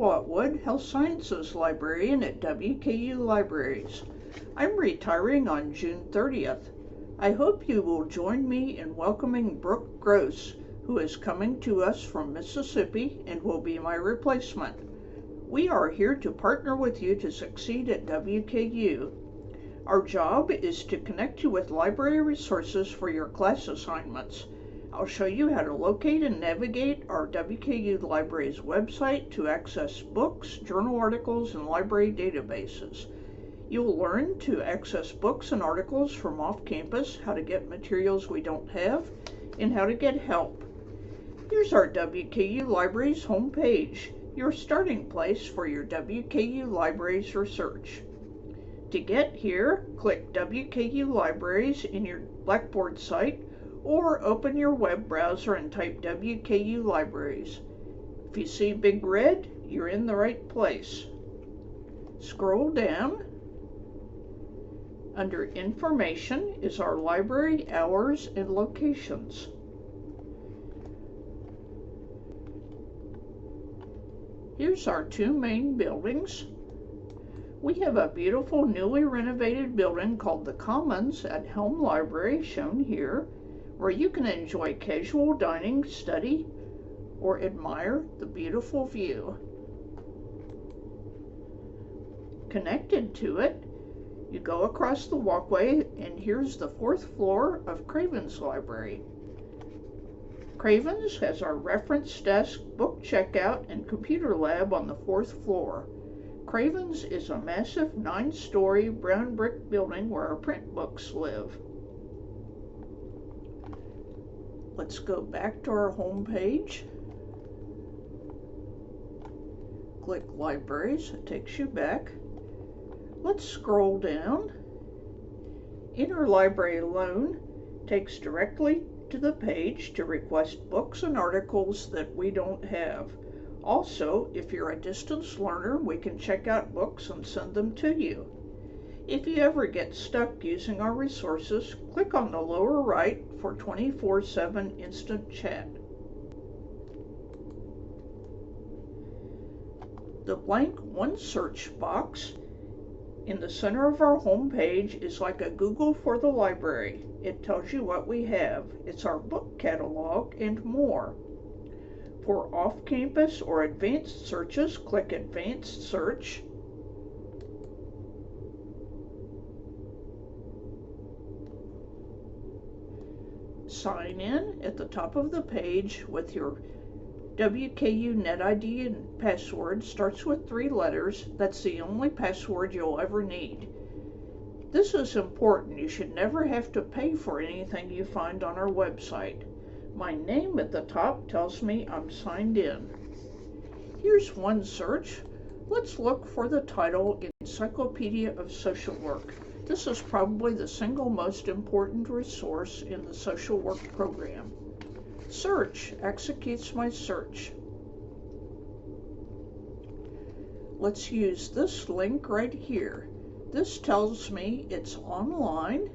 Watwood, Health Sciences Librarian at WKU Libraries. I'm retiring on June 30th. I hope you will join me in welcoming Brooke Gross, who is coming to us from Mississippi and will be my replacement. We are here to partner with you to succeed at WKU. Our job is to connect you with library resources for your class assignments. I'll show you how to locate and navigate our WKU Library's website to access books, journal articles, and library databases. You'll learn to access books and articles from off-campus, how to get materials we don't have, and how to get help. Here's our WKU Library's homepage, your starting place for your WKU Library's research. To get here, click WKU Libraries in your Blackboard site, or open your web browser and type WKU Libraries. If you see big red, you're in the right place. Scroll down. Under Information is our library hours and locations. Here's our two main buildings. We have a beautiful newly renovated building called the Commons at Helm Library, shown here, where you can enjoy casual dining, study, or admire the beautiful view. Connected to it, you go across the walkway, and here's the 4th floor of Craven's Library. Craven's has our reference desk, book checkout, and computer lab on the 4th floor. Craven's is a massive 9-story brown brick building where our print books live. Let's go back to our home page. Click Libraries, it takes you back. Let's scroll down. Interlibrary Loan takes directly to the page to request books and articles that we don't have. Also, if you're a distance learner, we can check out books and send them to you. If you ever get stuck using our resources, click on the lower right for 24/7 instant chat. The blank One Search box in the center of our home page is like a Google for the library. It tells you what we have. It's our book catalog and more. For off-campus or advanced searches, click Advanced Search. Sign in at the top of the page with your WKU NetID and password. Starts with 3 letters. That's the only password you'll ever need. This is important. You should never have to pay for anything you find on our website. My name at the top tells me I'm signed in. Here's one search. Let's look for the title Encyclopedia of Social Work. This is probably the single most important resource in the social work program. Search executes my search. Let's use this link right here. This tells me it's online.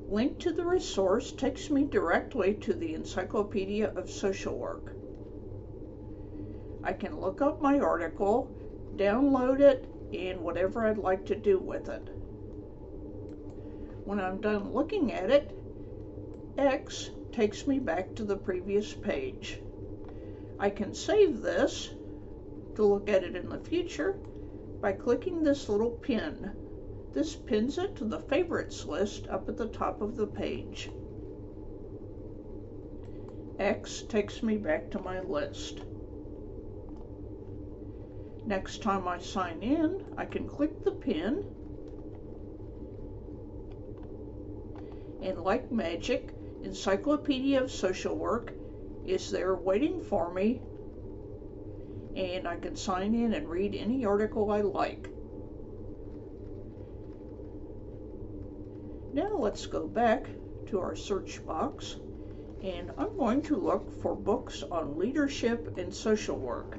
Link to the resource takes me directly to the Encyclopedia of Social Work. I can look up my article, download it, and whatever I'd like to do with it. When I'm done looking at it, X takes me back to the previous page. I can save this to look at it in the future by clicking this little pin. This pins it to the favorites list up at the top of the page. X takes me back to my list. Next time I sign in, I can click the pin, and like magic, Encyclopedia of Social Work is there waiting for me, and I can sign in and read any article I like. Now let's go back to our search box, and I'm going to look for books on leadership and social work.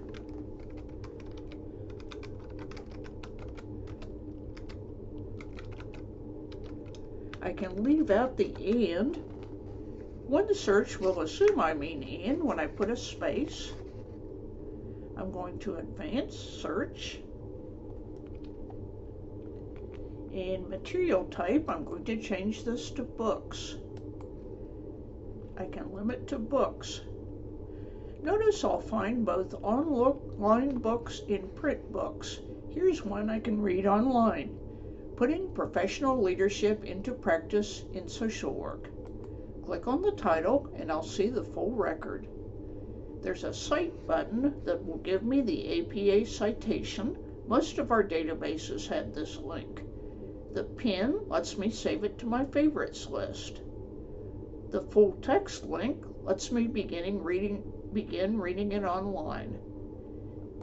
I can leave out the and. One search will assume I mean and when I put a space. I'm I'm going to advanced search. In material type, I'm going to change this to books. I can limit to books. Notice I'll find both online books and print books. Here's one I can read online. Putting Professional Leadership into Practice in Social Work. Click on the title and I'll see the full record. There's a Cite button that will give me the APA citation. Most of our databases have this link. The pin lets me save it to my favorites list. The full text link lets me begin reading it online.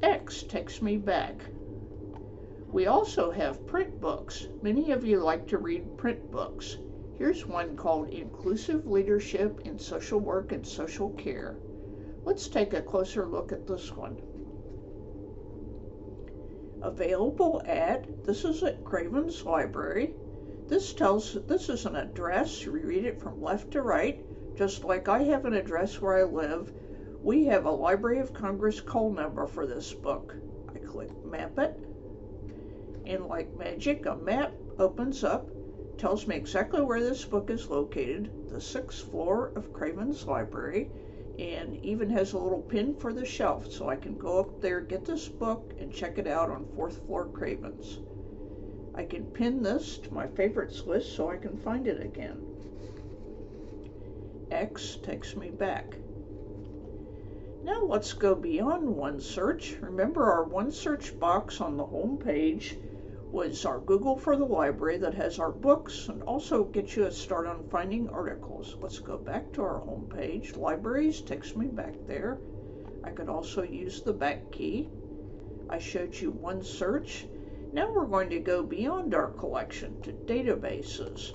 X takes me back. We also have print books. Many of you like to read print books. Here's one called Inclusive Leadership in Social Work and Social Care. Let's take a closer look at this one. Available at, this is at Craven's Library. This is an address. You read it from left to right. Just like I have an address where I live, we have a Library of Congress call number for this book. I click Map It, and like magic, a map opens up, tells me exactly where this book is located, the 6th floor of Craven's Library, and even has a little pin for the shelf, so I can go up there, get this book, and check it out on 4th floor Craven's. I can pin this to my favorites list so I can find it again. X takes me back. Now let's go beyond OneSearch. Remember, our OneSearch box on the home page was our Google for the library that has our books and also gets you a start on finding articles. Let's go back to our home page. Libraries takes me back there. I could also use the back key. I showed you OneSearch. Now we're going to go beyond our collection to databases.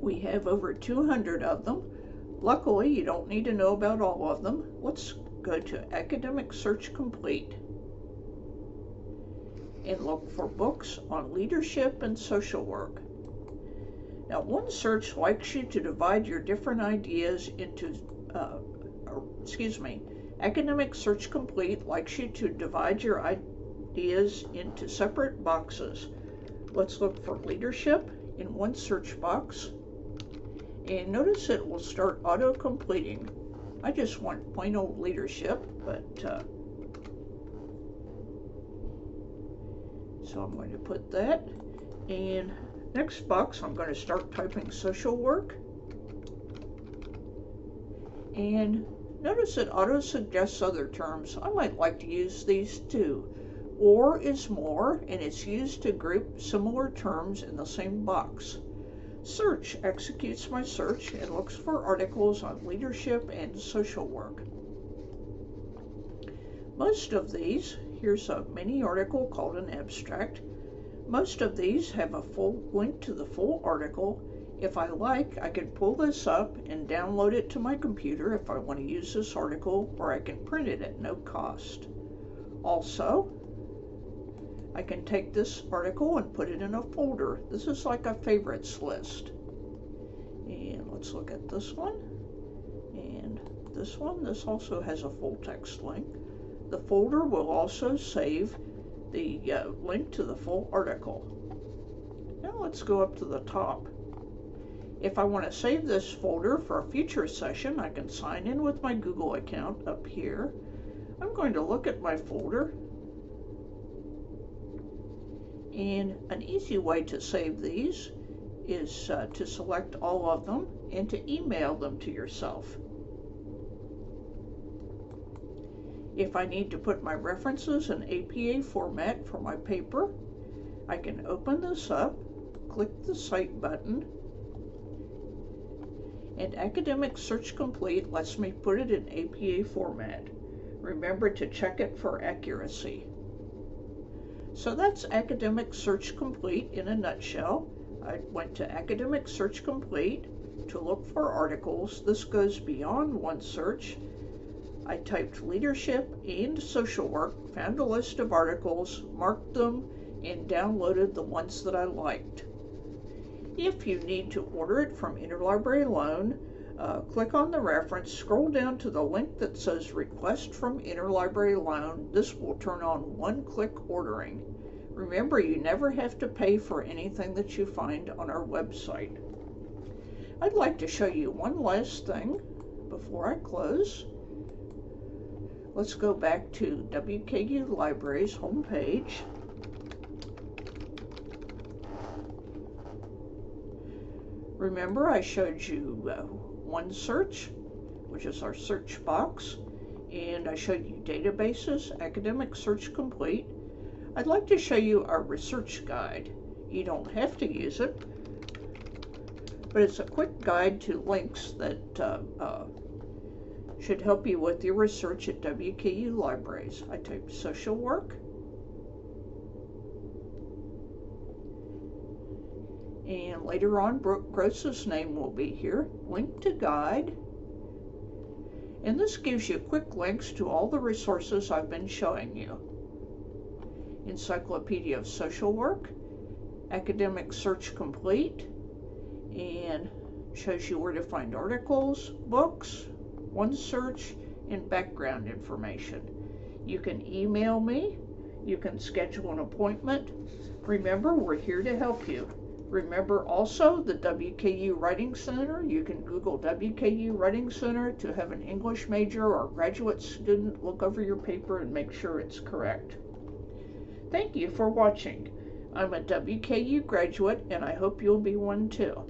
We have over 200 of them. Luckily, you don't need to know about all of them. Let's go to Academic Search Complete and look for books on leadership and social work. Now, OneSearch likes you to divide your different ideas into, Academic Search Complete likes you to divide your ideas into separate boxes. Let's look for leadership in one search box. And notice it will start auto-completing. I just want plain old leadership, but so I'm going to put that. And next box, I'm going to start typing social work. And notice it auto-suggests other terms. I might like to use these too. Or is more, and it's used to group similar terms in the same box. Search executes my search and looks for articles on leadership and social work. Most of these, here's a mini article called an abstract. Most of these have a full link to the full article. If I like, I can pull this up and download it to my computer if I want to use this article, or I can print it at no cost. Also, I can take this article and put it in a folder. This is like a favorites list. And let's look at this one. And this one. This also has a full text link. The folder will also save the link to the full article. Now let's go up to the top. If I want to save this folder for a future session, I can sign in with my Google account up here. I'm going to look at my folder. And an easy way to save these is to select all of them and to email them to yourself. If I need to put my references in APA format for my paper, I can open this up, click the Cite button, and Academic Search Complete lets me put it in APA format. Remember to check it for accuracy. So that's Academic Search Complete in a nutshell. I went to Academic Search Complete to look for articles. This goes beyond OneSearch. I typed leadership and social work, found a list of articles, marked them, and downloaded the ones that I liked. If you need to order it from Interlibrary Loan, Click on the reference, scroll down to the link that says Request from Interlibrary Loan. This will turn on one-click ordering. Remember, you never have to pay for anything that you find on our website. I'd like to show you one last thing before I close. Let's go back to WKU Library's homepage. Remember, I showed you OneSearch, which is our search box, and I showed you databases, Academic Search Complete. I'd like to show you our research guide. You don't have to use it, but it's a quick guide to links that should help you with your research at WKU Libraries. I typed social work, and later on Brooke Gross's name will be here. Link to guide, and this gives you quick links to all the resources I've been showing you. Encyclopedia of Social Work, Academic Search Complete, and shows you where to find articles, books, OneSearch, and background information. You can email me, you can schedule an appointment. Remember, we're here to help you. Remember also the WKU Writing Center. You can Google WKU Writing Center to have an English major or graduate student look over your paper and make sure it's correct. Thank you for watching. I'm a WKU graduate, and I hope you'll be one too.